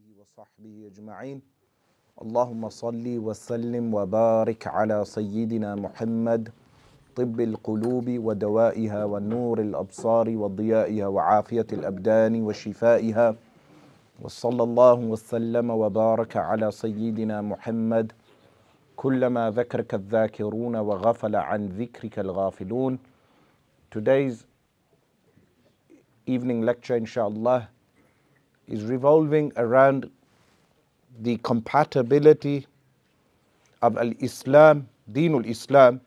آله وصحبه أجمعين اللهم صل وسلم وبارك على سيدنا محمد طب القلوب ودوائها ونور الأبصار وضيائها وعافية الأبدان وشفائها وصلى الله وسلم وبارك على سيدنا محمد كلما ذكرك الذاكرون وغفل عن ذكرك الغافلون. Today's evening lecture, inshallah, is revolving around the compatibility of al-Islam, Deenul Islam,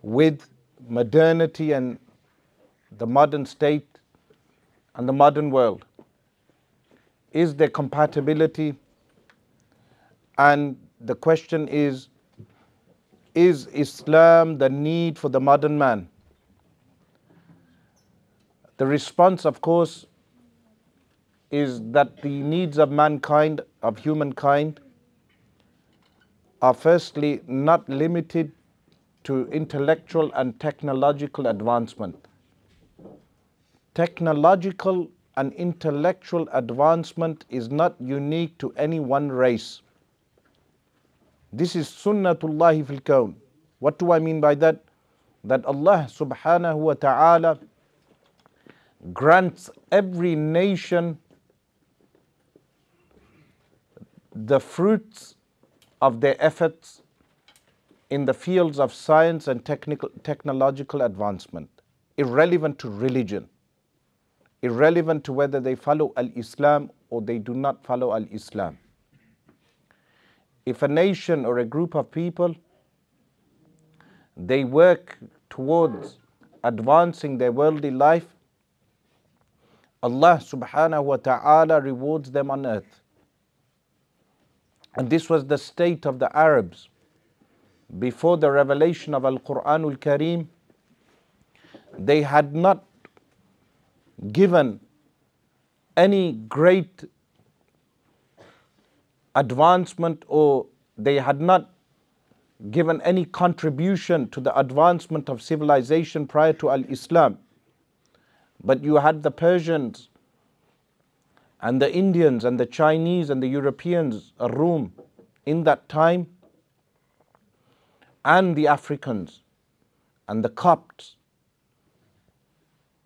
with modernity and the modern state and the modern world. Is there compatibility? And the question is Islam the need for the modern man? The response, of course, is that the needs of mankind, of humankind, are firstly not limited to intellectual and technological advancement. Technological and intellectual advancement is not unique to any one race. This is sunnatullahi fil kawn. What do I mean by that? That Allah subhanahu wa ta'ala grants every nation the fruits of their efforts in the fields of science and technological advancement, irrelevant to religion, irrelevant to whether they follow al-Islam or they do not follow al-Islam. If a nation or a group of people, they work towards advancing their worldly life, Allah subhanahu wa ta'ala rewards them on earth. And this was the state of the Arabs before the revelation of Al-Quranul Kareem. They had not given any great advancement, or they had not given any contribution to the advancement of civilization prior to Al-Islam. But you had the Persians and the Indians and the Chinese and the Europeans, Rome, in that time, and the Africans and the Copts,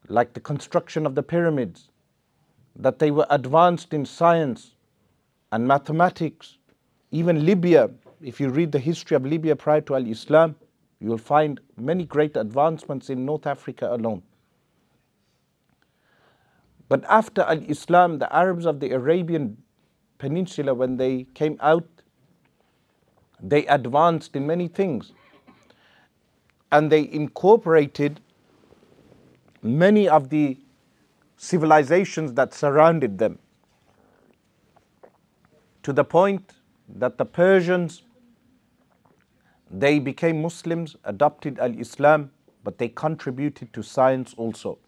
like the construction of the pyramids, that they were advanced in science and mathematics. Even Libya, if you read the history of Libya prior to Al-Islam, you will find many great advancements in North Africa alone. But after Al-Islam, the Arabs of the Arabian Peninsula, when they came out, they advanced in many things. And they incorporated many of the civilizations that surrounded them, to the point that the Persians, they became Muslims, adopted Al-Islam, but they contributed to science also.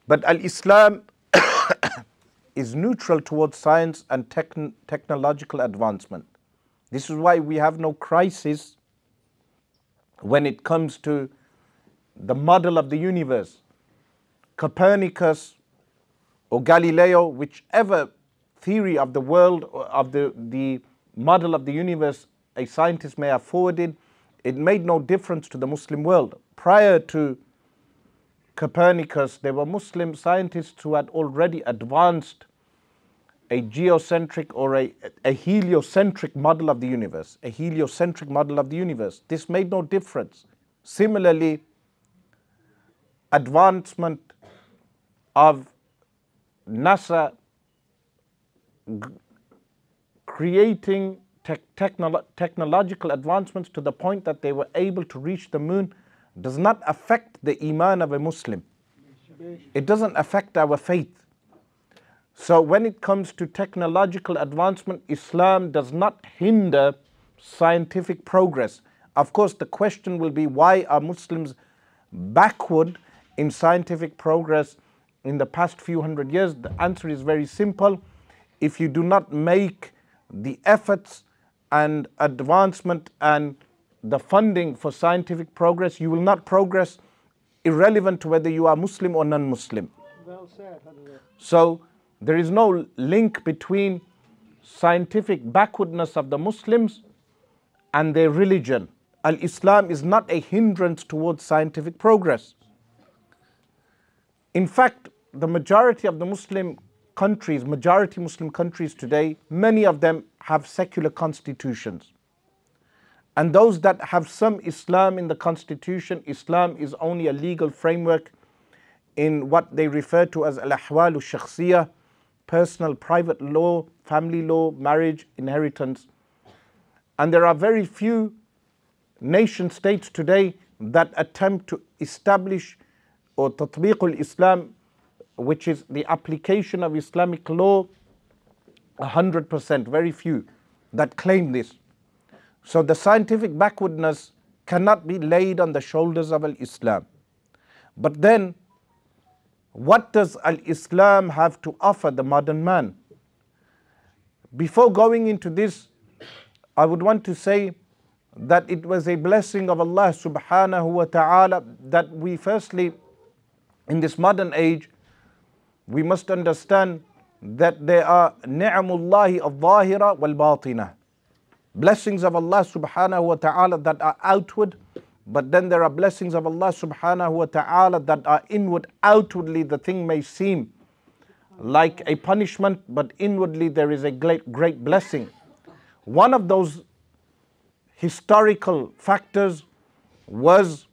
But Al-Islam is neutral towards science and technological advancement. This is why we have no crisis when it comes to the model of the universe. Copernicus or Galileo, whichever theory of the world, or of the model of the universe a scientist may have forwarded, it made no difference to the Muslim world. Prior to Copernicus, there were Muslim scientists who had already advanced a geocentric or a heliocentric model of the universe, a heliocentric model of the universe. This made no difference. Similarly, advancement of NASA creating technological advancements to the point that they were able to reach the moon does not affect the iman of a Muslim. It doesn't affect our faith. So when it comes to technological advancement, Islam does not hinder scientific progress. Of course, the question will be, why are Muslims backward in scientific progress in the past few hundred years? The answer is very simple. If you do not make the efforts and advancement and the funding for scientific progress, you will not progress, irrelevant to whether you are Muslim or non-Muslim. Well said. So There is no link between scientific backwardness of the Muslims and their religion. Al-Islam is not a hindrance towards scientific progress. In fact, the majority of the Muslim countries today, many of them have secular constitutions. And those that have some Islam in the constitution, Islam is only a legal framework in what they refer to as al-ahwal al-shakhsiyah, personal private law, family law, marriage, inheritance. And there are very few nation states today that attempt to establish or tatbiq al-Islam, which is the application of Islamic law 100%, very few that claim this. So the scientific backwardness cannot be laid on the shoulders of al-Islam. But then, what does al-Islam have to offer the modern man? Before going into this, I would want to say that it was a blessing of Allah subhanahu wa ta'ala that we firstly, in this modern age, we must understand that there are ni'amullahi al-zahira wal-batina. Blessings of Allah subhanahu wa ta'ala that are outward, but then there are blessings of Allah subhanahu wa ta'ala that are inward. Outwardly the thing may seem like a punishment, but inwardly there is a great blessing. One of those historical factors was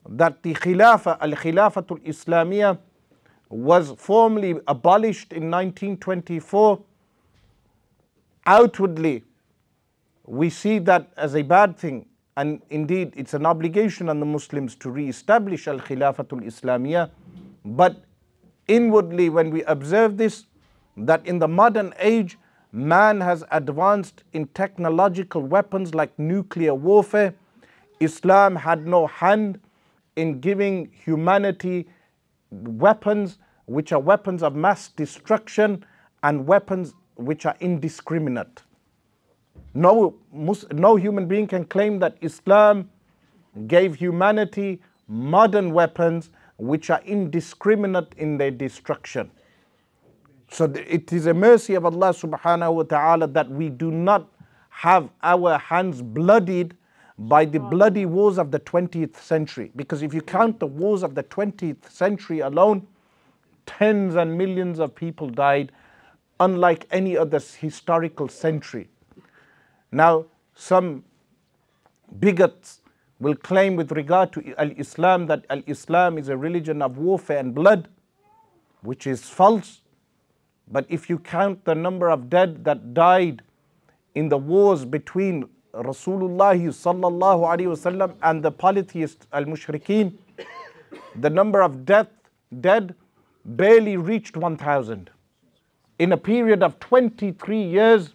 that the Khilafah, al-Khilafatul Islamiyah, was formally abolished in 1924. Outwardly, we see that as a bad thing, and indeed it's an obligation on the Muslims to re-establish al-Khilafatul Islamiyah. But inwardly, when we observe this, that in the modern age, man has advanced in technological weapons like nuclear warfare. Islam had no hand in giving humanity weapons which are weapons of mass destruction and weapons which are indiscriminate. No human being can claim that Islam gave humanity modern weapons which are indiscriminate in their destruction. So it is a mercy of Allah subhanahu wa ta'ala that we do not have our hands bloodied by the bloody wars of the 20th century. Because if you count the wars of the 20th century alone, tens and millions of people died, unlike any other historical century. Now, some bigots will claim with regard to al-Islam that al-Islam is a religion of warfare and blood, which is false. But if you count the number of dead that died in the wars between Rasulullah sallallahu alaihi wasallam and the polytheists al-mushrikeen, the number of dead barely reached 1,000. In a period of 23 years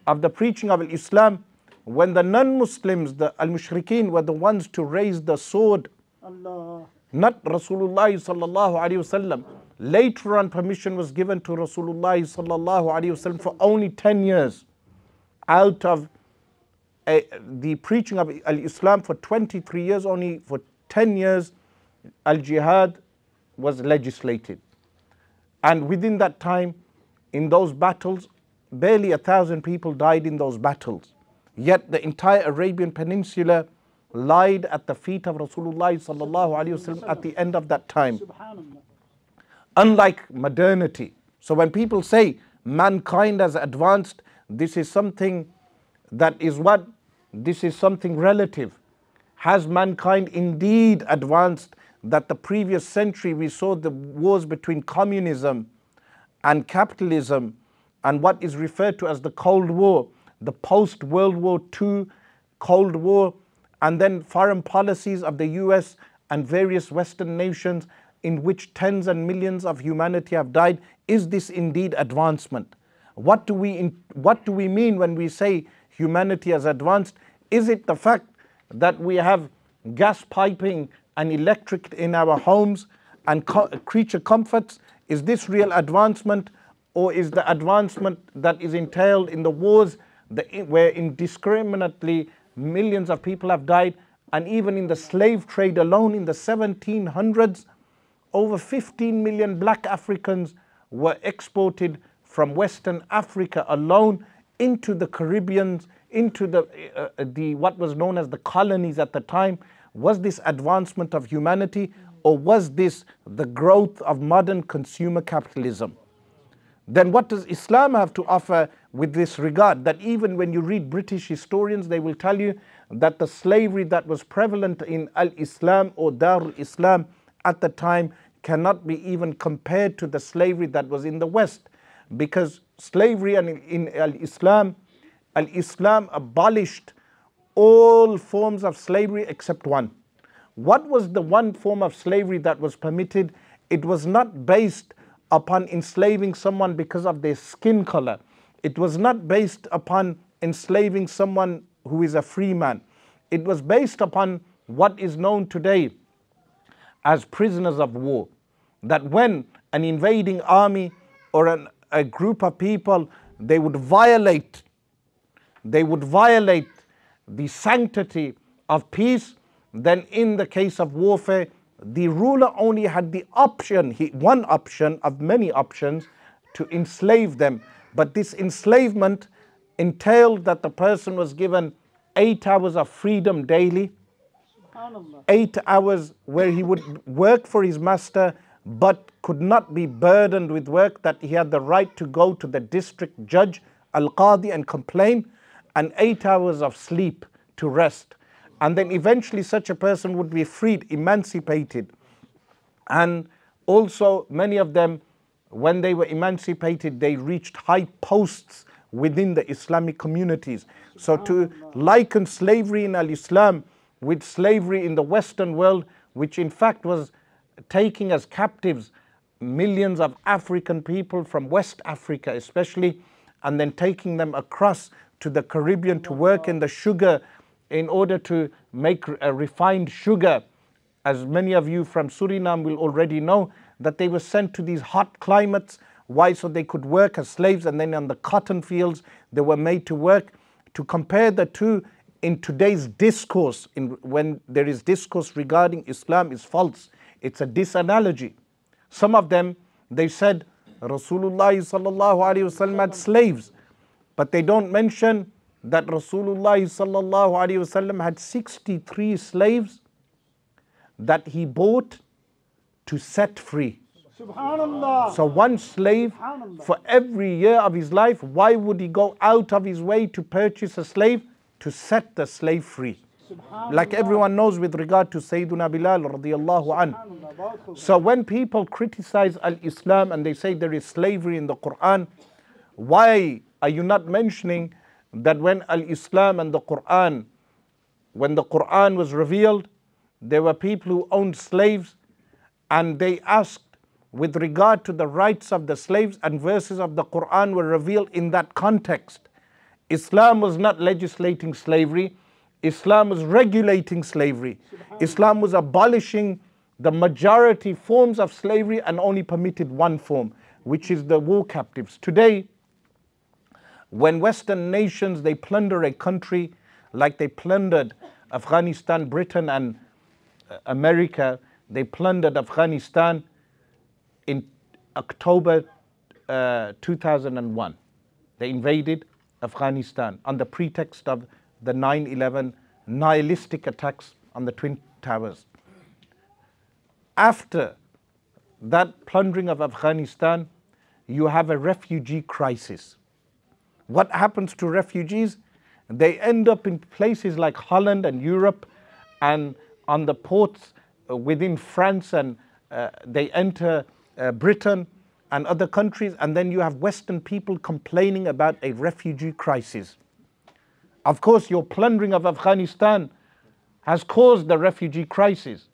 of the preaching of Islam, when the non-Muslims, the al-mushrikeen, were the ones to raise the sword, Allah, not Rasulullah sallallahu alaihi wasallam. Later on, permission was given to Rasulullah sallallahu alaihi wasallam for only 10 years. Out of the preaching of al-Islam for 23 years, only for 10 years, al-jihad was legislated. And within that time, in those battles, barely 1,000 people died in those battles. Yet the entire Arabian Peninsula lied at the feet of Rasulullah sallallahu alaihi wasallam at the end of that time. Unlike modernity. So when people say mankind has advanced, this is something that is what? This is something relative. Has mankind indeed advanced? That the previous century we saw the wars between communism and capitalism and what is referred to as the Cold War, the post-World War II Cold War, and then foreign policies of the US and various Western nations in which tens and millions of humanity have died. Is this indeed advancement? What do we mean when we say humanity has advanced? Is it the fact that we have gas piping and electric in our homes and creature comforts? Is this real advancement, or is the advancement that is entailed in the wars where indiscriminately millions of people have died? And even in the slave trade alone in the 1700s, over 15 million black Africans were exported from Western Africa alone into the Caribbean, into the what was known as the colonies at the time? Was this advancement of humanity, or was this the growth of modern consumer capitalism? Then what does Islam have to offer with this regard? That even when you read British historians, they will tell you that the slavery that was prevalent in Al-Islam or Darul Islam at the time cannot be even compared to the slavery that was in the West. Because slavery in Al-Islam abolished all forms of slavery except one. What was the one form of slavery that was permitted? It was not based upon enslaving someone because of their skin color. It was not based upon enslaving someone who is a free man. It was based upon what is known today as prisoners of war. That when an invading army or a group of people, they would violate the sanctity of peace, then in the case of warfare, the ruler only had the option, one option of many options, to enslave them. But this enslavement entailed that the person was given 8 hours of freedom daily, 8 hours where he would work for his master but could not be burdened with work, that he had the right to go to the district judge, al-qadi, and complain, and 8 hours of sleep to rest. And then eventually such a person would be freed, emancipated. And also many of them, when they were emancipated, they reached high posts within the Islamic communities. So to liken slavery in Al-Islam with slavery in the Western world, which in fact was taking as captives millions of African people from West Africa especially, and then taking them across to the Caribbean to work in the sugar in order to make a refined sugar. As many of you from Suriname will already know, that they were sent to these hot climates. Why? So they could work as slaves, and then on the cotton fields they were made to work. To compare the two in today's discourse, when there is discourse regarding Islam, is false. It's a disanalogy. Some of them, they said Rasulullah sallallahu alaihi wasallam had slaves, but they don't mention that Rasulullah sallallahu alaihi wasallam had 63 slaves that he bought to set free. Subhanallah. So one slave for every year of his life. Why would he go out of his way to purchase a slave? To set the slave free. Like everyone knows with regard to Sayyiduna Bilal radiyallahu anhu. So when people criticize Al-Islam and they say there is slavery in the Quran, why are you not mentioning that when Al-Islam and the Quran, when the Quran was revealed, there were people who owned slaves, and they asked with regard to the rights of the slaves, and verses of the Quran were revealed in that context. Islam was not legislating slavery. Islam was regulating slavery. Islam was abolishing the majority forms of slavery and only permitted one form, which is the war captives. Today, when Western nations, they plunder a country like they plundered Afghanistan, Britain and America, they plundered Afghanistan in October 2001. They invaded Afghanistan on the pretext of the 9/11 nihilistic attacks on the Twin Towers. After that plundering of Afghanistan, you have a refugee crisis. What happens to refugees? They end up in places like Holland and Europe, and on the ports within France, and they enter Britain and other countries, and then you have Western people complaining about a refugee crisis. Of course, your plundering of Afghanistan has caused the refugee crisis.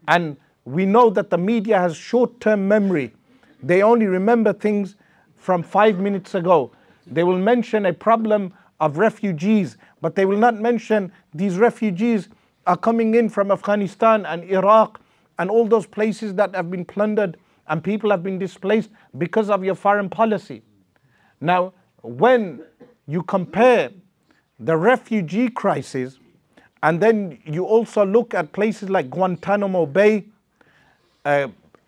And we know that the media has short-term memory. They only remember things from 5 minutes ago. They will mention a problem of refugees, but they will not mention these refugees are coming in from Afghanistan and Iraq and all those places that have been plundered and people have been displaced because of your foreign policy. Now, when you compare the refugee crisis, and then you also look at places like Guantanamo Bay,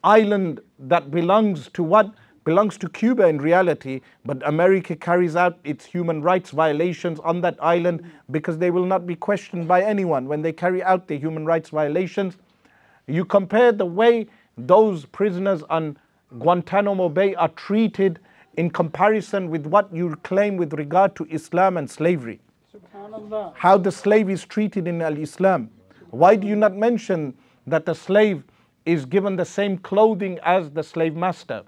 island that belongs to what? belongs to Cuba in reality, but America carries out its human rights violations on that island because they will not be questioned by anyone when they carry out their human rights violations. You compare the way those prisoners on Guantanamo Bay are treated in comparison with what you claim with regard to Islam and slavery. How the slave is treated in Al-Islam. Why do you not mention that the slave is given the same clothing as the slave master?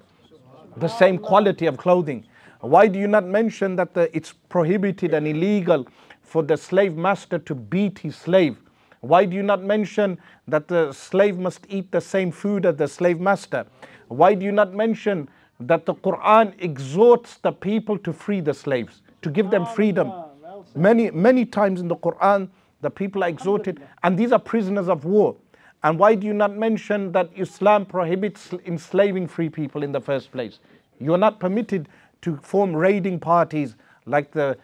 The same quality of clothing. Why do you not mention that it's prohibited and illegal for the slave master to beat his slave? Why do you not mention that the slave must eat the same food as the slave master? Why do you not mention that the Quran exhorts the people to free the slaves, to give them freedom? Many times in the Quran, the people are exhorted, and these are prisoners of war. And why do you not mention that Islam prohibits enslaving free people in the first place? You are not permitted to form raiding parties like the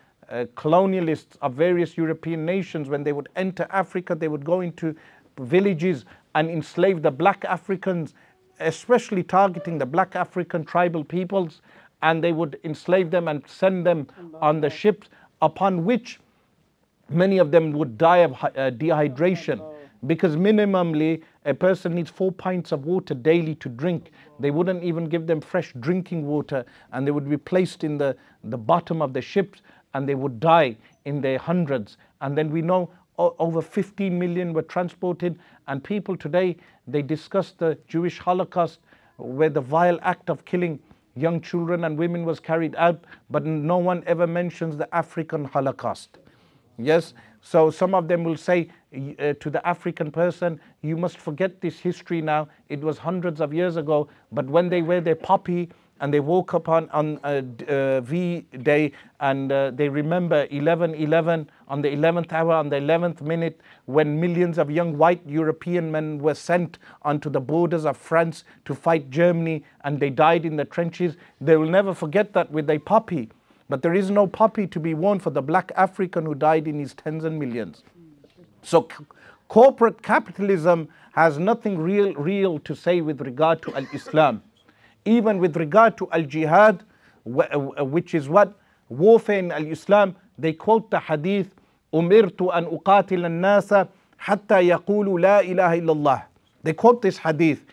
colonialists of various European nations. When they would enter Africa, they would go into villages and enslave the black Africans, especially targeting the black African tribal peoples, and they would enslave them and send them on the ships, upon which many of them would die of dehydration. Because minimally a person needs 4 pints of water daily to drink. They wouldn't even give them fresh drinking water, and they would be placed in the bottom of the ships, and they would die in their hundreds. And then we know over 15 million were transported. And people today, they discuss the Jewish Holocaust, where the vile act of killing young children and women was carried out, but no one ever mentions the African Holocaust. Yes, so some of them will say to the African person, you must forget this history now. It was hundreds of years ago. But when they wear their poppy and they woke up on V-Day and they remember 11/11 on the 11th hour, on the 11th minute, when millions of young white European men were sent onto the borders of France to fight Germany, and they died in the trenches, they will never forget that with their poppy. But there is no poppy to be worn for the black African who died in his tens and millions. So corporate capitalism has nothing real to say with regard to Al-Islam. Even with regard to Al-Jihad, which is what? Warfare in Al-Islam, they quote the hadith, أُمِرْتُ أَنْ أُقَاتِلَ النَّاسَ حَتَّى يَقُولُوا لَا إِلَهَ إِلَّا اللَّهِ. They quote this hadith.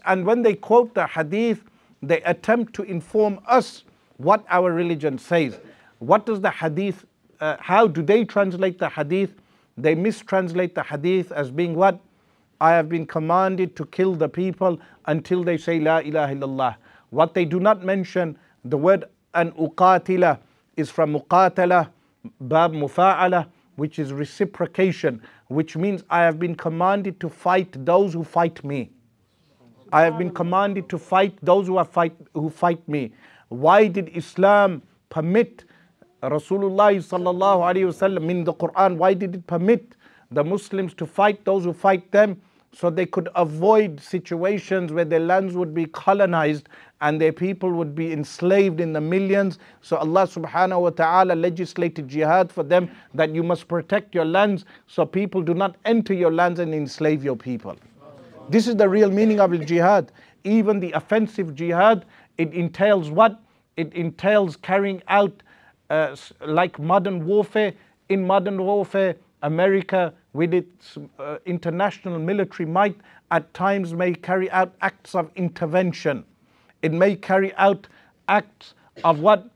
And when they quote the hadith, they attempt to inform us what our religion says. What does the hadith, how do they translate the hadith? They mistranslate the hadith as being what? I have been commanded to kill the people until they say La ilaha illallah. What they do not mention, the word an uqatila is from muqatala, bab mufa'ala, which is reciprocation, which means I have been commanded to fight those who fight me. I have been commanded to fight those who fight me. Why did Islam permit Rasulullah sallallahu alaihi wasallam in the Quran? Why did it permit the Muslims to fight those who fight them? So they could avoid situations where their lands would be colonized and their people would be enslaved in the millions. So Allah subhanahu wa ta'ala legislated jihad for them, that you must protect your lands so people do not enter your lands and enslave your people. This is the real meaning of jihad. Even the offensive jihad, it entails what? It entails carrying out like modern warfare. In modern warfare, America, with its international military might, at times may carry out acts of intervention. It may carry out acts of what?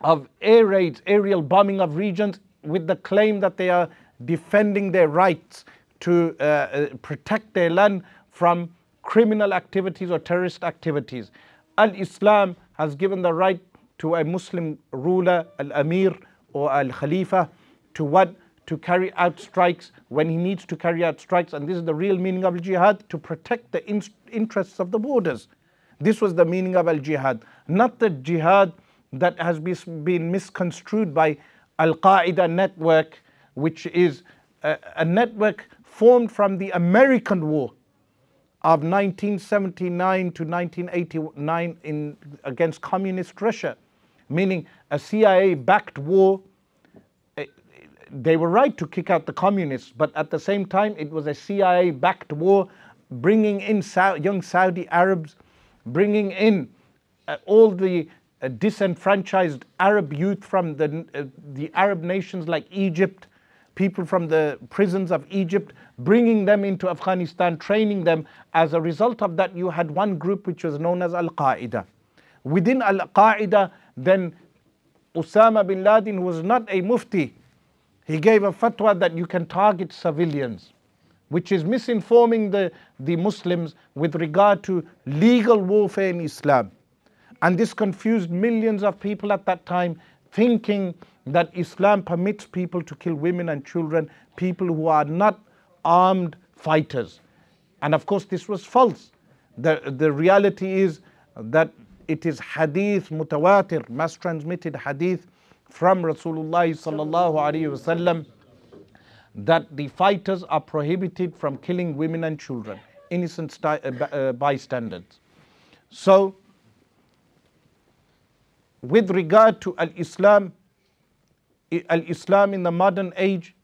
Of air raids, aerial bombing of regions, with the claim that they are defending their rights to protect their land from criminal activities or terrorist activities. Al-Islam has given the right to a Muslim ruler, al-Amir or al-Khalifa, to what? To carry out strikes when he needs to carry out strikes. And this is the real meaning of al-Jihad, to protect the interests of the borders. This was the meaning of al-Jihad, not the jihad that has been misconstrued by Al-Qaeda network, which is a network formed from the American war of 1979 to 1989 against communist Russia, meaning a CIA-backed war. They were right to kick out the communists, but at the same time it was a CIA-backed war, bringing in young Saudi Arabs, bringing in all the disenfranchised Arab youth from the Arab nations like Egypt, people from the prisons of Egypt, bringing them into Afghanistan, training them. As a result of that, you had one group which was known as Al-Qaeda. Within Al-Qaeda, then Osama bin Laden, who was not a mufti, he gave a fatwa that you can target civilians, which is misinforming the Muslims with regard to legal warfare in Islam. And this confused millions of people at that time, thinking that Islam permits people to kill women and children, people who are not armed fighters. And of course this was false. The reality is that it is hadith mutawatir, mass transmitted hadith from Rasulullah sallallahu alaihi wasallam, that the fighters are prohibited from killing women and children, innocent bystanders. So with regard to Al-Islam in the modern age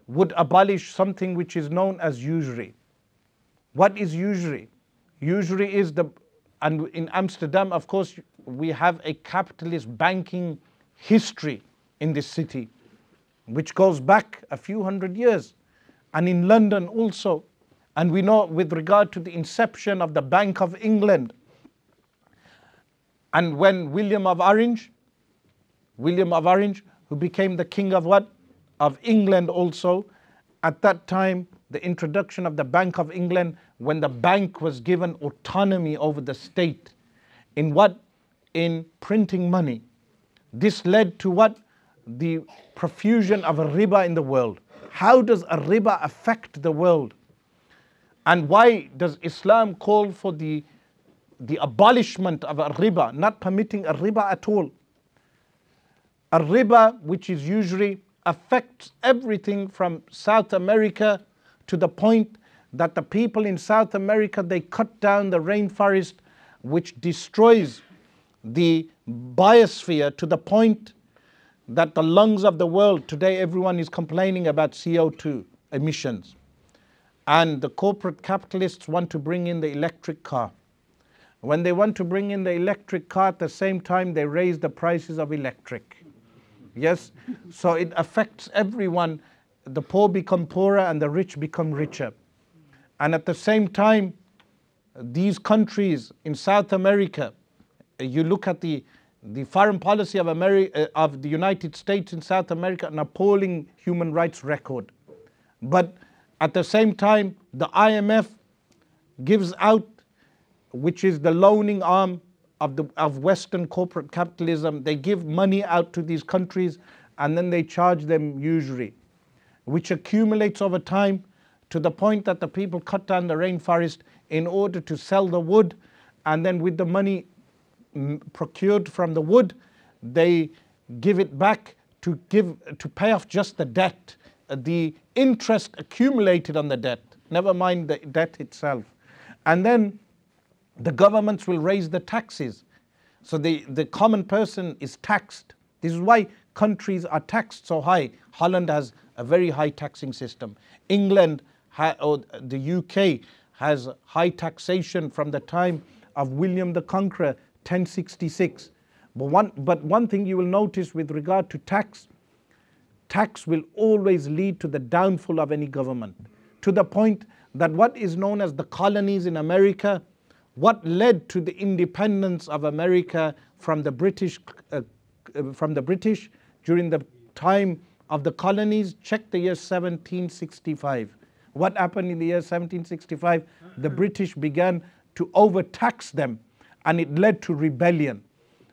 would abolish something which is known as usury. What is usury? Usury is and in Amsterdam, of course, we have a capitalist banking history in this city, which goes back a few hundred years, and in London also. And we know with regard to the inception of the Bank of England, and when William of Orange, who became the king of what? Of England also, at that time, the introduction of the Bank of England, when the bank was given autonomy over the state, in what? In printing money. This led to what? The profusion of a riba in the world. How does a riba affect the world? And why does Islam call for the abolishment of a riba, not permitting a riba at all? A riba, which is usury, affects everything from South America to the point that the people in South America, they cut down the rainforest, which destroys the biosphere to the point that the lungs of the world, today everyone is complaining about CO2 emissions. And the corporate capitalists want to bring in the electric car. When they want to bring in the electric car, at the same time they raise the prices of electric. Yes, so it affects everyone. The poor become poorer and the rich become richer. And at the same time, these countries in South America, you look at the foreign policy of the United States in South America, an appalling human rights record. But at the same time, the IMF gives out, which is the loaning arm of Western corporate capitalism, they give money out to these countries and then they charge them usury, which accumulates over time to the point that the people cut down the rainforest in order to sell the wood, and then with the money procured from the wood, they give it back to pay off just the debt, the interest accumulated on the debt, never mind the debt itself. And then the governments will raise the taxes. So the common person is taxed. This is why countries are taxed so high. Holland has a very high taxing system. England or the UK has high taxation from the time of William the Conqueror, 1066. But one thing you will notice with regard to tax will always lead to the downfall of any government, to the point that what is known as the colonies in America, what led to the independence of America from the British during the time of the colonies, check the year 1765. What happened in the year 1765? The British began to overtax them, and it led to rebellion.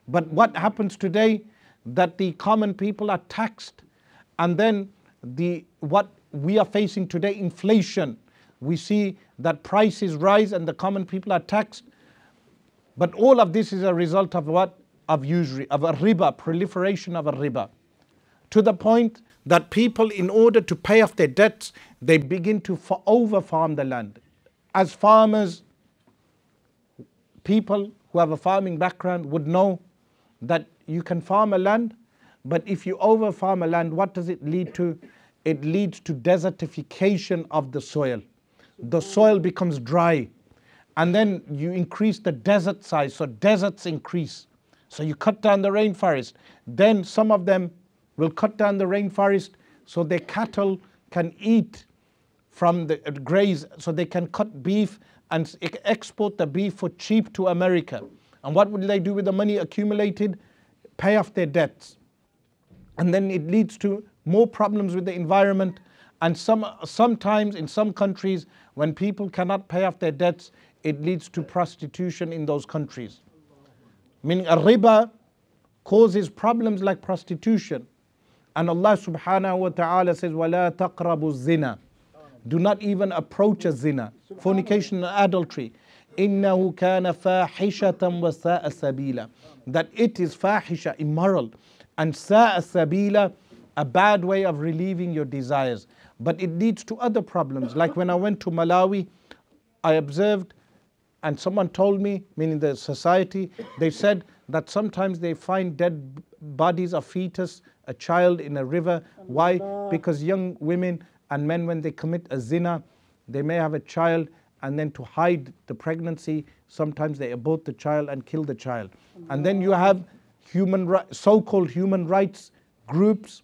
But what happens today? That the common people are taxed, and then what we are facing today, inflation. We see that prices rise and the common people are taxed. But all of this is a result of what? Of usury, of a riba, proliferation of a riba. To the point that people, in order to pay off their debts, they begin to over-farm the land. As farmers, people who have a farming background would know that you can farm a land, but if you over-farm a land, what does it lead to? It leads to desertification of the soil. The soil becomes dry. and then you increase the desert size, so deserts increase. So you cut down the rainforest. Then some of them will cut down the rainforest so their cattle can eat from the graze, so they can cut beef and export the beef for cheap to America. And what will they do with the money accumulated? Pay off their debts. And then it leads to more problems with the environment. And sometimes in some countries, when people cannot pay off their debts, it leads to prostitution in those countries. Meaning a riba causes problems like prostitution. And Allah subhanahu wa ta'ala says, وَلَا تَقْرَبُوا الزِّنَا. Do not even approach a zina, fornication and adultery. إِنَّهُ كَانَ فَاحِشَةً وَسَاءَ سَبِيلًا. That it is fahisha, immoral, and sa'a sabila, a bad way of relieving your desires. But it leads to other problems. Like when I went to Malawi, I observed, and someone told me, meaning the society, they said that sometimes they find dead bodies of fetus, a child in a river. Why? Because young women and men, when they commit a zina, they may have a child, and then to hide the pregnancy, sometimes they abort the child and kill the child. And then you have so-called human rights groups,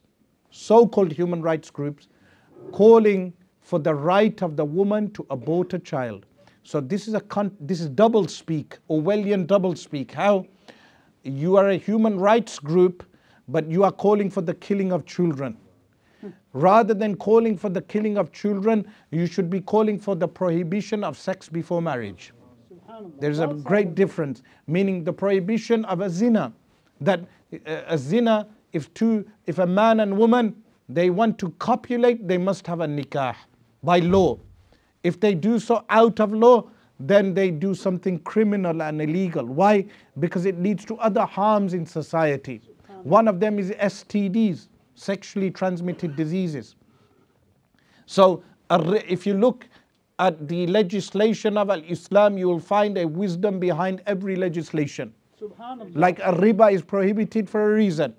calling for the right of the woman to abort a child. So this is double speak, Orwellian double speak. How? You are a human rights group, but you are calling for the killing of children. Rather than calling for the killing of children, you should be calling for the prohibition of sex before marriage. There's a great difference, meaning the prohibition of a zina. That a zina, if a man and woman, they want to copulate, they must have a nikah by law. If they do so out of law, then they do something criminal and illegal. Why? Because it leads to other harms in society. One of them is STDs, sexually transmitted diseases. So if you look at the legislation of Islam, you will find a wisdom behind every legislation. Like a riba is prohibited for a reason.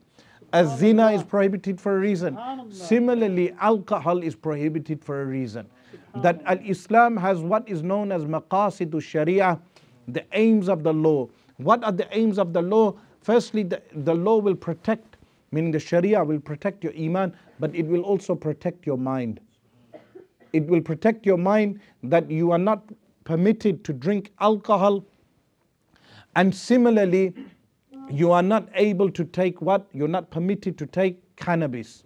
A zina is prohibited for a reason. Similarly, alcohol is prohibited for a reason. That Islam has what is known as maqasidu sharia, the aims of the law. What are the aims of the law? Firstly, the law will protect, meaning the sharia will protect your iman, but it will also protect your mind. It will protect your mind that you are not permitted to drink alcohol. And similarly, you are not able to take what? You're not permitted to take cannabis.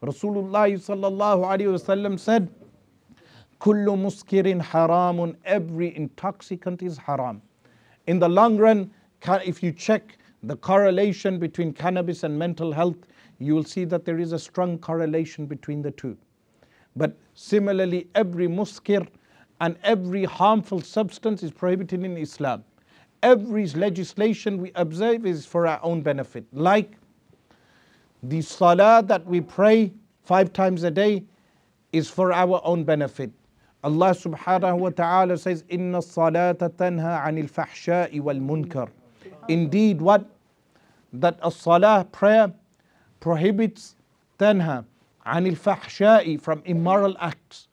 Rasulullah sallallahu alaihi wasallam said, Kullu muskirin haramun, every intoxicant is haram. In the long run, if you check the correlation between cannabis and mental health, you will see that there is a strong correlation between the two. But similarly, every muskir and every harmful substance is prohibited in Islam. Every legislation we observe is for our own benefit. Like the salah that we pray 5 times a day is for our own benefit. Allah subhanahu wa ta'ala says, Inna salata tanha anil fahsha'i wal munkar. Indeed, what? That a salah, prayer, prohibits tanha anil fahsha'i, from immoral acts,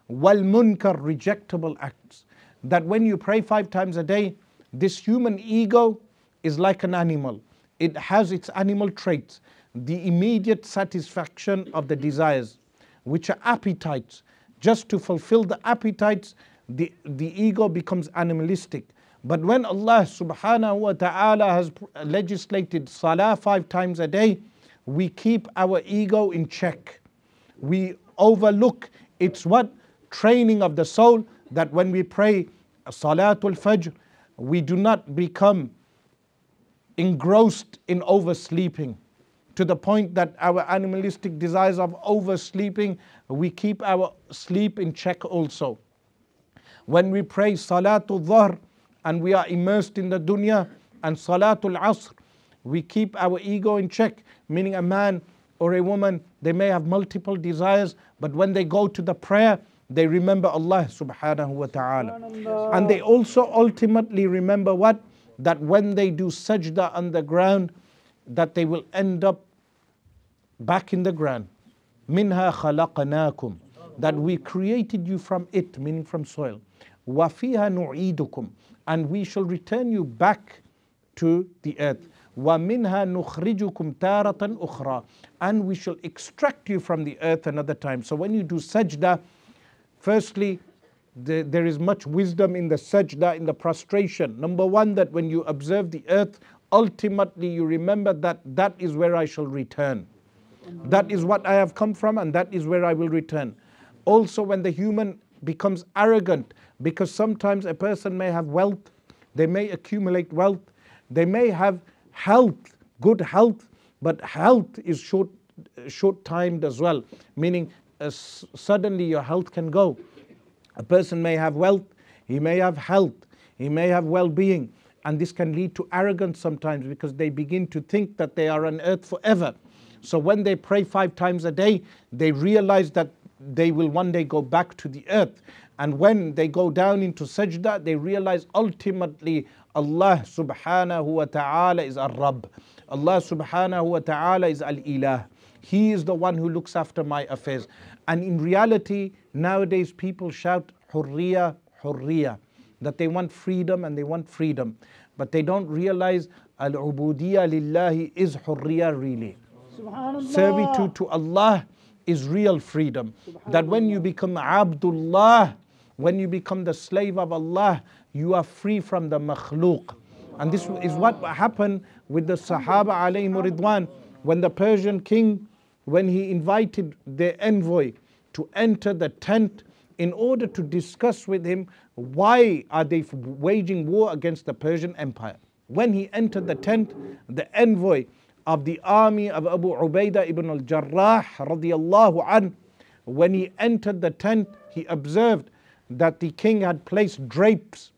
wal munkar, rejectable acts. That when you pray 5 times a day, this human ego is like an animal. It has its animal traits. The immediate satisfaction of the desires, which are appetites. Just to fulfill the appetites, the ego becomes animalistic. But when Allah subhanahu wa ta'ala has legislated salah 5 times a day, we keep our ego in check. We overlook its what? Training of the soul, that when we pray Salatul Fajr, we do not become engrossed in oversleeping, to the point that our animalistic desires of oversleeping, we keep our sleep in check also. When we pray Salatul Dhuhr and we are immersed in the dunya, and Salatul Asr, we keep our ego in check, meaning a man or a woman, they may have multiple desires, but when they go to the prayer, they remember Allah subhanahu wa ta'ala. And they also ultimately remember what? That when they do sajda on the ground, that they will end up back in the ground. Minha khalaqnakum, that we created you from it, meaning from soil. وَفِيهَا نُعِيدُكُمْ, and we shall return you back to the earth. وَمِنْهَا نُخْرِجُكُمْ تَارَةً أُخْرَى, and we shall extract you from the earth another time. So when you do sajda, firstly, there is much wisdom in the sajda, in the prostration. Number one, that when you observe the earth, ultimately you remember that that is where I shall return. That is what I have come from, and that is where I will return. Also, when the human becomes arrogant, because sometimes a person may have wealth, they may accumulate wealth, they may have health, good health, but health is short-timed as well, meaning suddenly your health can go. A person may have wealth, he may have health, he may have well-being, and this can lead to arrogance sometimes, because they begin to think that they are on earth forever. So when they pray 5 times a day, they realize that they will one day go back to the earth. And when they go down into sajda, they realize ultimately Allah subhanahu wa ta'ala is Ar-Rabb. Allah subhanahu wa ta'ala is Al-Ilah. He is the one who looks after my affairs. And in reality, nowadays people shout Hurriya, Hurriya, that they want freedom and they want freedom. But they don't realize Al-Ubudiyya Lillahi is Hurriya really. Servitude to Allah is real freedom. That when you become Abdullah, when you become the slave of Allah, you are free from the makhluk. And this is what happened with the Sahaba alayhim ridwan. When the Persian king, when he invited their envoy to enter the tent in order to discuss with him why are they waging war against the Persian Empire. When he entered the tent, the envoy of the army of Abu Ubaidah ibn al-Jarrah radiyallahu an, when he entered the tent, he observed that the king had placed drapes,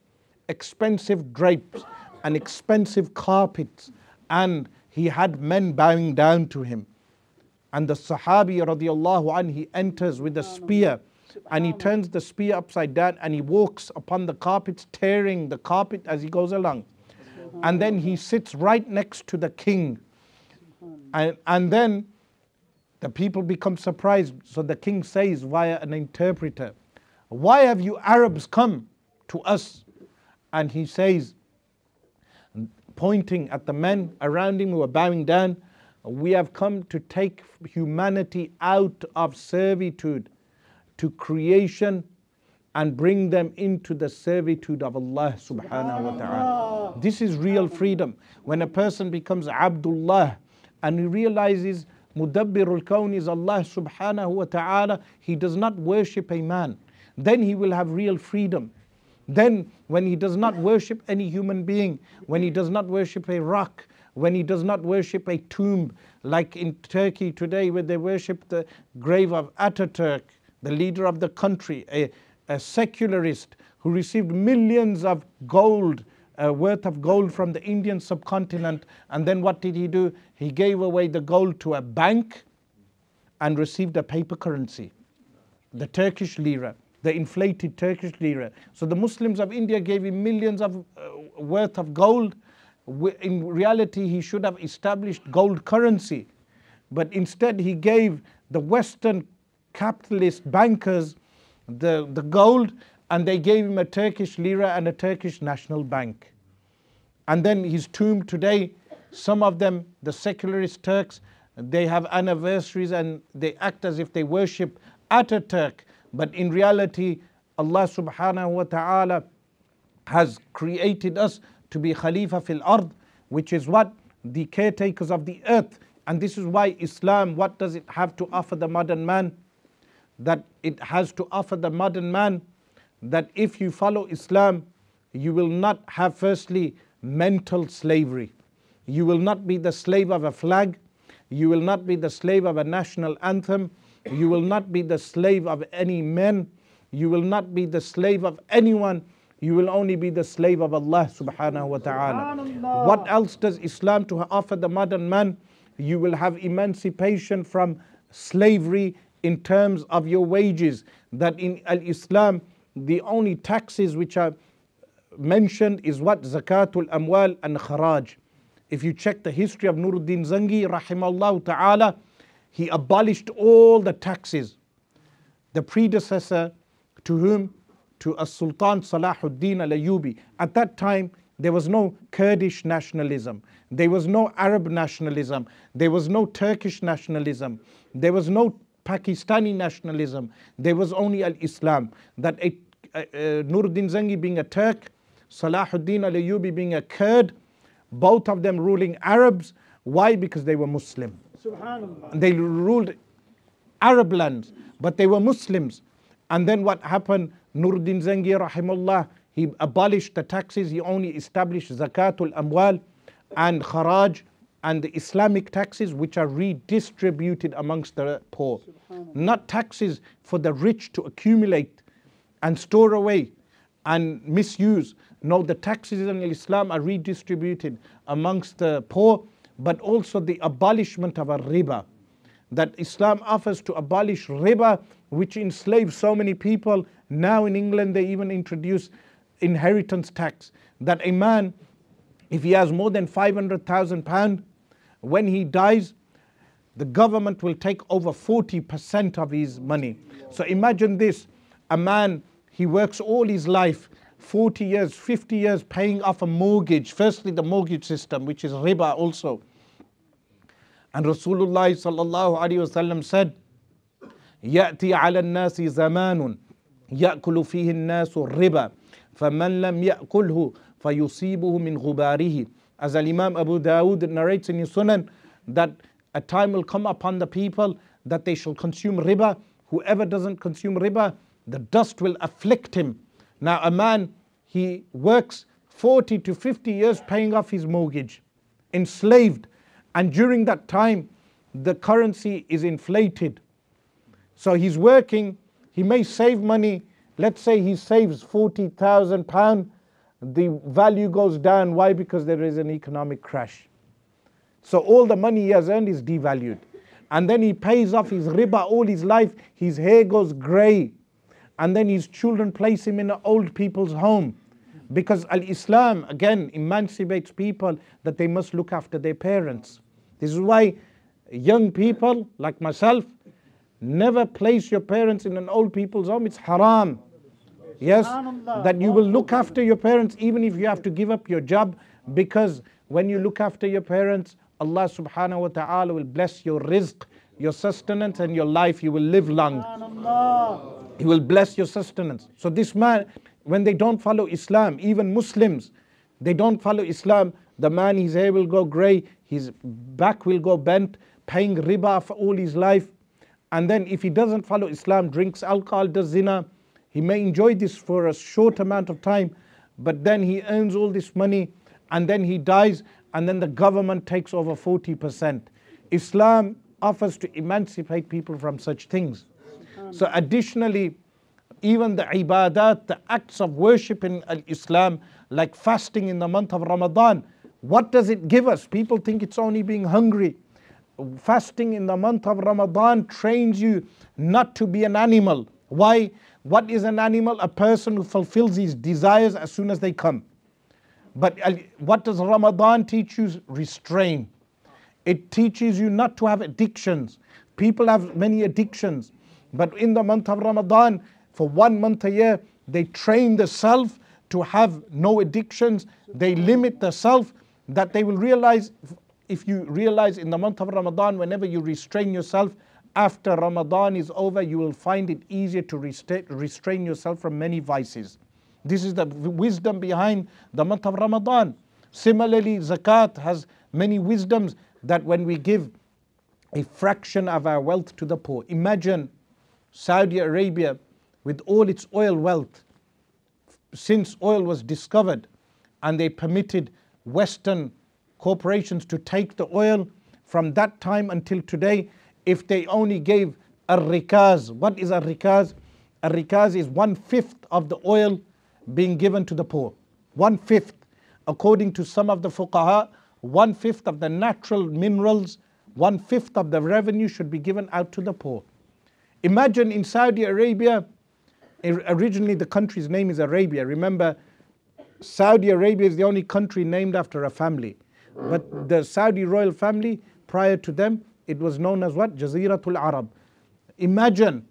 expensive drapes and expensive carpets, and he had men bowing down to him. And the Sahabi radiyallahu an, he enters with a spear, and he turns the spear upside down and he walks upon the carpets, tearing the carpet as he goes along. And then he sits right next to the king. And then the people become surprised. So the king says via an interpreter, "Why have you Arabs come to us?" And he says, pointing at the men around him who are bowing down, "We have come to take humanity out of servitude to creation and bring them into the servitude of Allah subhanahu wa ta'ala." This is real freedom. When a person becomes Abdullah and he realizes Mudabbirul Kawn is Allah subhanahu wa ta'ala, he does not worship a man, then he will have real freedom. Then when he does not worship any human being, when he does not worship a rock, when he does not worship a tomb, like in Turkey today where they worship the grave of Ataturk, the leader of the country, a secularist who received millions of gold, worth of gold from the Indian subcontinent, and then what did he do? He gave away the gold to a bank and received a paper currency, the Turkish lira, the inflated Turkish lira. So the Muslims of India gave him millions of worth of gold. In reality, he should have established gold currency, but instead he gave the Western capitalist bankers the gold, and they gave him a Turkish lira and a Turkish national bank. And then his tomb today, some of them, the secularist Turks, they have anniversaries and they act as if they worship Ataturk, but in reality Allah subhanahu wa ta'ala has created us to be Khalifa fil ard, which is what? The caretakers of the earth. And this is why Islam, what does it have to offer the modern man? That it has to offer the modern man that if you follow Islam, you will not have firstly mental slavery. You will not be the slave of a flag. You will not be the slave of a national anthem. You will not be the slave of any men. You will not be the slave of anyone. You will only be the slave of Allah subhanahu wa ta'ala. What else does Islam to offer the modern man? You will have emancipation from slavery in terms of your wages. That in Islam, the only taxes which are mentioned is what? Zakatul Amwal and Kharaj. If you check the history of Nuruddin Zangi rahimahullah ta'ala, he abolished all the taxes. The predecessor to whom to a Sultan Salahuddin al-Ayyubi. At that time, there was no Kurdish nationalism. There was no Arab nationalism. There was no Turkish nationalism. There was no Pakistani nationalism. There was only al-Islam. That Nuruddin Zengi being a Turk, Salahuddin al-Ayyubi being a Kurd, both of them ruling Arabs. Why? Because they were Muslim. Subhanallah. They ruled Arab lands, but they were Muslims. And then what happened? Nuruddin Zengi rahimullah, he abolished the taxes. He only established zakatul amwal and kharaj and the Islamic taxes, which are redistributed amongst the poor. Not taxes for the rich to accumulate and store away and misuse. No, the taxes in Islam are redistributed amongst the poor, but also the abolishment of a riba. That Islam offers to abolish riba, which enslaves so many people. Now in England they even introduce inheritance tax. That a man, if he has more than £500,000, when he dies, the government will take over 40% of his money. So imagine this, a man, he works all his life, 40 years, 50 years paying off a mortgage. Firstly, the mortgage system, which is riba also. And Rasulullah sallallahu alaihi wasallam said, يأتي على الناس زمان يأكل فيه الناس الربا فمن لم يأكله فيصيبه من غباره. As Imam Abu Dawood narrates in his Sunan, that a time will come upon the people that they shall consume riba. Whoever doesn't consume riba, the dust will afflict him. Now a man, he works 40 to 50 years paying off his mortgage, enslaved, and during that time the currency is inflated. So he's working, he may save money. Let's say he saves £40,000, the value goes down. Why? Because there is an economic crash. So all the money he has earned is devalued. And then he pays off his riba all his life, his hair goes grey. And then his children place him in an old people's home. Because Al-Islam, again, emancipates people that they must look after their parents. This is why young people like myself, never place your parents in an old people's home. It's haram. Yes, that you will look after your parents even if you have to give up your job, because when you look after your parents, Allah subhanahu wa ta'ala will bless your rizq, your sustenance and your life. You will live long. He will bless your sustenance. So this man, when they don't follow Islam, even Muslims, they don't follow Islam, the man, his hair will go grey, his back will go bent, paying riba for all his life. And then if he doesn't follow Islam, drinks alcohol, does zina, he may enjoy this for a short amount of time, but then he earns all this money and then he dies, and then the government takes over 40%. Islam offers to emancipate people from such things. So additionally, even the ibadat, the acts of worship in Islam, like fasting in the month of Ramadan, what does it give us? People think it's only being hungry. Fasting in the month of Ramadan trains you not to be an animal. Why? What is an animal? A person who fulfills his desires as soon as they come. But what does Ramadan teach you? Restrain. It teaches you not to have addictions. People have many addictions. But in the month of Ramadan, for 1 month a year, they train the self to have no addictions. They limit the self, that they will realize, if you realize in the month of Ramadan, whenever you restrain yourself, after Ramadan is over, you will find it easier to restrain yourself from many vices. This is the wisdom behind the month of Ramadan. Similarly, zakat has many wisdoms, that when we give a fraction of our wealth to the poor. Imagine Saudi Arabia with all its oil wealth, since oil was discovered and they permitted Western corporations to take the oil, from that time until today, if they only gave a rikaz. What is a rikaz? A rikaz is 1/5 of the oil being given to the poor. 1/5. According to some of the fuqaha, 1/5 of the natural minerals, 1/5 of the revenue should be given out to the poor. Imagine in Saudi Arabia, originally the country's name is Arabia. Remember, Saudi Arabia is the only country named after a family. But the Saudi royal family, prior to them, it was known as what? Jaziratul Arab. Imagine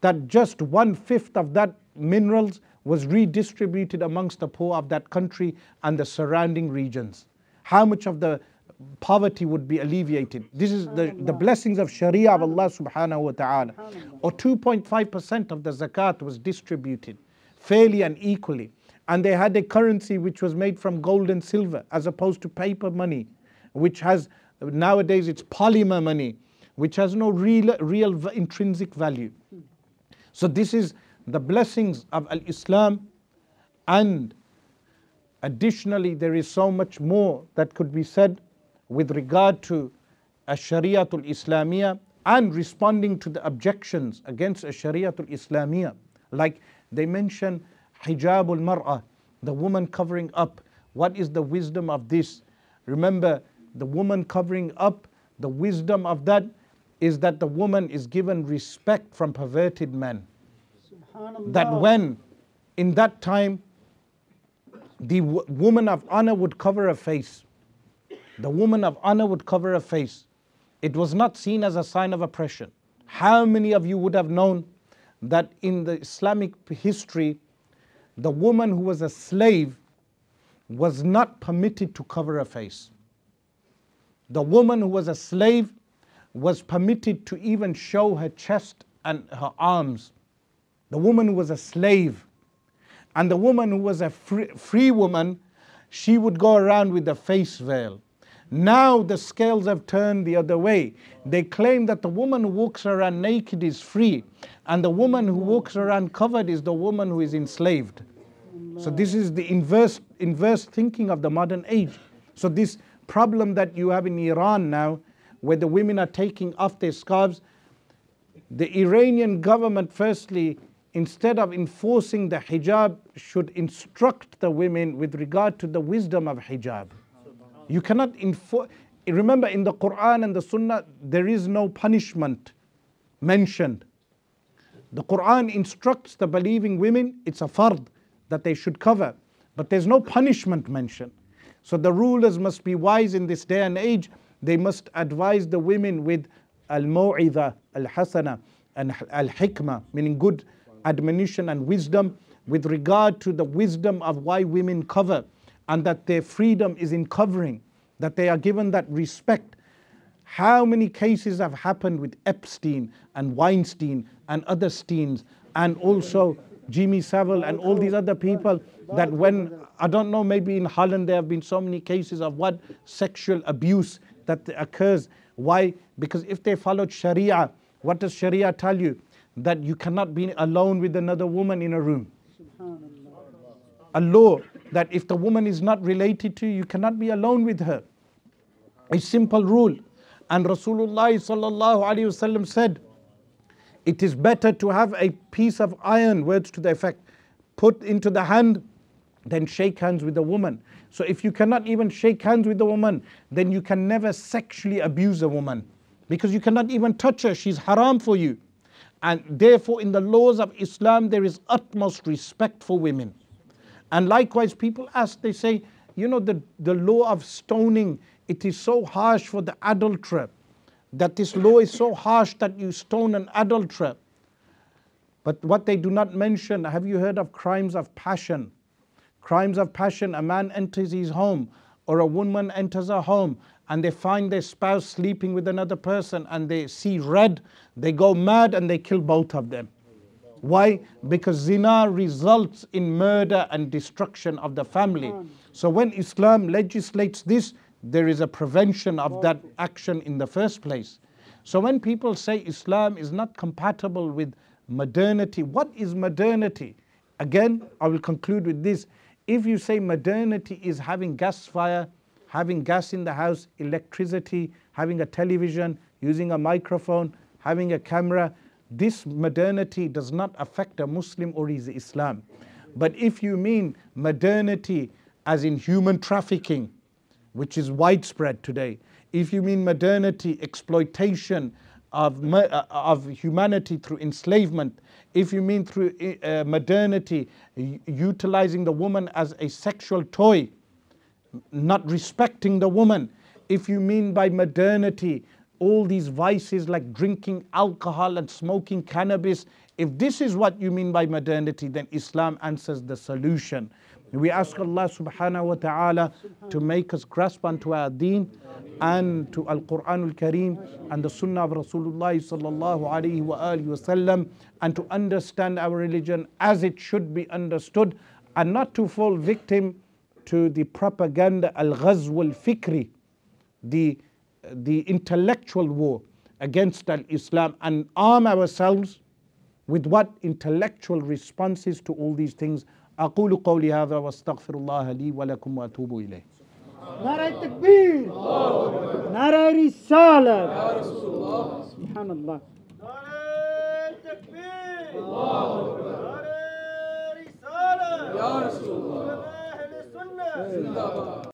that just 1/5 of that minerals was redistributed amongst the poor of that country and the surrounding regions? How much of the poverty would be alleviated? This is the blessings of Sharia of Allah subhanahu wa ta'ala. Or 2.5% of the zakat was distributed fairly and equally. And they had a currency which was made from gold and silver as opposed to paper money, which has, nowadays it's polymer money, which has no real intrinsic value. So this is the blessings of Al-Islam, and additionally there is so much more that could be said with regard to Ash-Shariatul Islamiyah and responding to the objections against Ash-Shariatul Islamiyah. Like they mention Hijabul Mar'ah, the woman covering up. What is the wisdom of this? Remember, the woman covering up, the wisdom of that is that the woman is given respect from perverted men. That when, in that time, the woman of honor would cover her face. The woman of honor would cover her face. It was not seen as a sign of oppression. How many of you would have known that in the Islamic history, the woman who was a slave was not permitted to cover her face? The woman who was a slave was permitted to even show her chest and her arms. The woman who was a slave. And the woman who was a free woman, she would go around with a face veil. Now the scales have turned the other way. They claim that the woman who walks around naked is free, and the woman who walks around covered is the woman who is enslaved. So this is the inverse thinking of the modern age. So this problem that you have in Iran now, where the women are taking off their scarves, the Iranian government, firstly, instead of enforcing the hijab, should instruct the women with regard to the wisdom of hijab. You cannot remember, in the Quran and the Sunnah, there is no punishment mentioned. The Quran instructs the believing women, it's a fard that they should cover, but there's no punishment mentioned. So the rulers must be wise in this day and age. They must advise the women with al-maw'idha, al-hasana, and al-hikmah, meaning good admonition and wisdom with regard to the wisdom of why women cover, and that their freedom is in covering, that they are given that respect. How many cases have happened with Epstein and Weinstein and other Steins, and also Jimmy Savile and all these other people, that when, I don't know, maybe in Holland there have been so many cases of what sexual abuse that occurs. Why? Because if they followed Sharia, what does Sharia tell you? That you cannot be alone with another woman in a room. A law that if the woman is not related to you, you cannot be alone with her. A simple rule. And Rasulullah sallallahu alaihi wasallam said, it is better to have a piece of iron, words to the effect, put into the hand than shake hands with a woman. So if you cannot even shake hands with a woman, then you can never sexually abuse a woman, because you cannot even touch her. She's haram for you. And therefore in the laws of Islam there is utmost respect for women. And likewise people ask, they say, you know, the law of stoning, it is so harsh for the adulterer, that this law is so harsh that you stone an adulterer. But what they do not mention, have you heard of crimes of passion? Crimes of passion, a man enters his home or a woman enters her home and they find their spouse sleeping with another person and they see red, they go mad and they kill both of them. Why? Because zina results in murder and destruction of the family. So when Islam legislates this, there is a prevention of that action in the first place. So when people say Islam is not compatible with modernity, what is modernity? Again, I will conclude with this. If you say modernity is having gas fire, having gas in the house, electricity, having a television, using a microphone, having a camera, this modernity does not affect a Muslim or his Islam. But if you mean modernity as in human trafficking, which is widespread today, if you mean modernity, exploitation of humanity through enslavement, if you mean through modernity, utilizing the woman as a sexual toy, not respecting the woman, if you mean by modernity all these vices like drinking alcohol and smoking cannabis. If this is what you mean by modernity, then Islam answers the solution. We ask Allah subhanahu wa ta'ala to make us grasp onto our deen and to Al-Quran Al-Kareem and the Sunnah of Rasulullah sallallahu alayhi wa alihi wasallam, and to understand our religion as it should be understood, and not to fall victim to the propaganda al-ghazw al-fikri, the intellectual war against al-Islam, and arm ourselves with what intellectual responses to all these things. أقول قولي هذا واستغفر الله لي ولكم وأتوب إليه. نعرة تكبير، نعرة رسالة، سبحان الله. نعرة تكبير، نعرة رسالة، يا رسول الله، أهل السنة.